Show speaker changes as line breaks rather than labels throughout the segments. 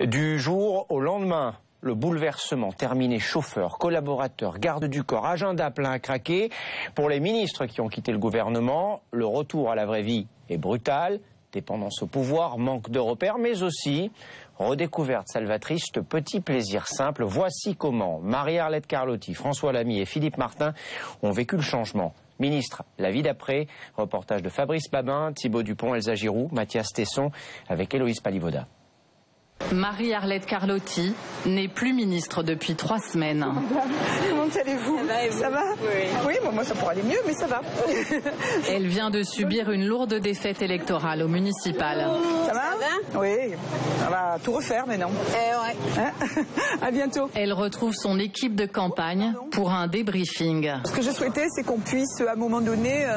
Du jour au lendemain, le bouleversement terminé. Chauffeurs, collaborateurs, gardes du corps, agenda plein à craquer. Pour les ministres qui ont quitté le gouvernement, le retour à la vraie vie est brutal. Dépendance au pouvoir, manque de repères, mais aussi redécouverte salvatrice de petits plaisirs simples. Voici comment Marie-Arlette Carlotti, François Lamy et Philippe Martin ont vécu le changement. Ministre, la vie d'après, reportage de Fabrice Babin, Thibaut Dupont, Elsa Giroux, Mathias Tesson avec Héloïse Palivoda.
Marie-Arlette Carlotti n'est plus ministre depuis 3 semaines.
Comment allez-vous? Ça va? Oui, bon, moi ça pourrait aller mieux, mais ça va.
Elle vient de subir une lourde défaite électorale au municipal.
Ça va? Oui, on va tout refaire maintenant.
Ouais.
Hein? À bientôt.
Elle retrouve son équipe de campagne pour un débriefing.
Ce que je souhaitais, c'est qu'on puisse à un moment donné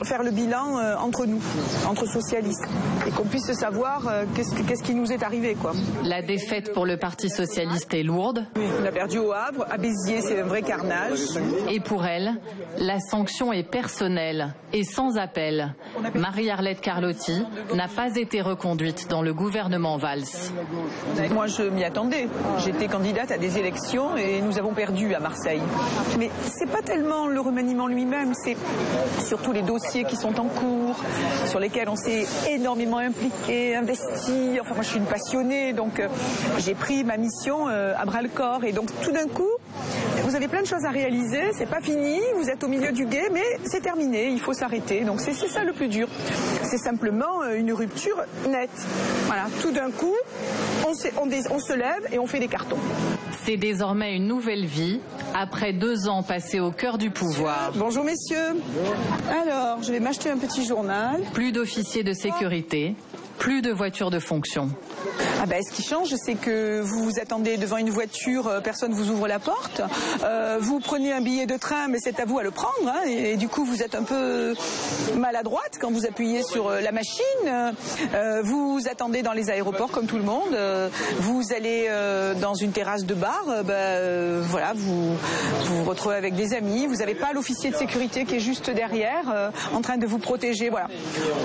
faire le bilan entre nous, entre socialistes, et qu'on puisse savoir qu'est-ce qui nous est arrivé, quoi.
La défaite pour le Parti socialiste est lourde.
On a perdu au Havre, à Béziers, c'est un vrai carnage.
Et pour elle, la sanction est personnelle et sans appel. Marie-Arlette Carlotti n'a pas été reconduite dans le gouvernement Valls.
Moi, je m'y attendais. J'étais candidate à des élections et nous avons perdu à Marseille. Mais c'est pas tellement le remaniement lui-même, c'est surtout les dossiers qui sont en cours, sur lesquels on s'est énormément impliqué, investi. Enfin, moi, je suis une passionnée, donc j'ai pris ma mission à bras-le-corps. Et donc, tout d'un coup, vous avez plein de choses à réaliser. C'est pas fini, vous êtes au milieu du gué, mais c'est terminé. Il faut s'arrêter. Donc, c'est ça le plus dur. C'est simplement une rupture nette. Voilà, tout d'un coup, on se lève et on fait des cartons.
C'est désormais une nouvelle vie, après 2 ans passés au cœur du pouvoir.
Bonjour messieurs. Alors, je vais m'acheter un petit journal.
Plus d'officiers de sécurité, plus de voitures de fonction.
Ah ben, ce qui change, c'est que vous vous attendez devant une voiture, personne vous ouvre la porte. Vous prenez un billet de train, mais c'est à vous à le prendre. Hein, et du coup, vous êtes un peu maladroite quand vous appuyez sur la machine. Vous attendez dans les aéroports comme tout le monde. Vous allez dans une terrasse de bar. Voilà, vous vous retrouvez avec des amis. Vous n'avez pas l'officier de sécurité qui est juste derrière, en train de vous protéger. Voilà.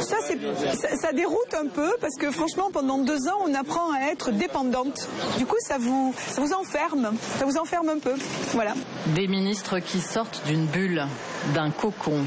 Ça déroute un peu parce que franchement, pendant 2 ans, on apprend à être dépendante. Du coup, ça vous enferme. Ça vous enferme un peu. Voilà.
Des ministres qui sortent d'une bulle, d'un cocon.